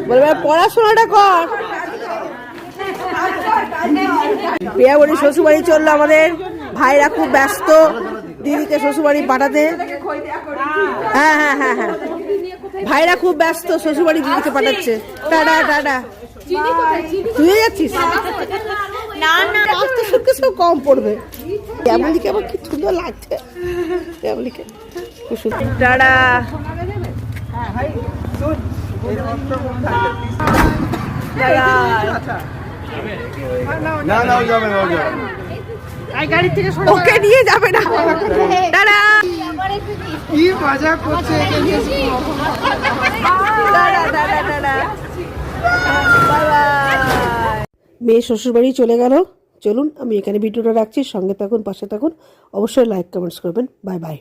বলবে পড়াশোনাটা কর। প্রিয়া বলি শ্বশুরবাড়ি চললো আমাদের, ভাইরা খুব ব্যস্ত দিদিকে শ্বশুরবাড়ি পাঠাতে। হ্যাঁ হ্যাঁ হ্যাঁ হ্যাঁ, ভাইরা খুব ব্যস্ত শ্বশুরবাড়ি দিদিকে পাঠাচ্ছে। Tata tata. তুই যাচ্ছিস? না না, আস্তে শুনতে সব কম পড়বে। কেমনদিকে আমার কি সুন্দর লাগছে, কেমনদিকে টাটা। ওকে নিয়ে যাবে না। টাটা। কি মজা করছে। মেয়ে শ্বশুরবাড়ি চলে গেল। চলুন আমি এখানে ভিডিওটা রাখছি, সঙ্গে থাকুন, পাশে থাকুন, অবশ্যই লাইক কমেন্টস করবেন। Bye bye.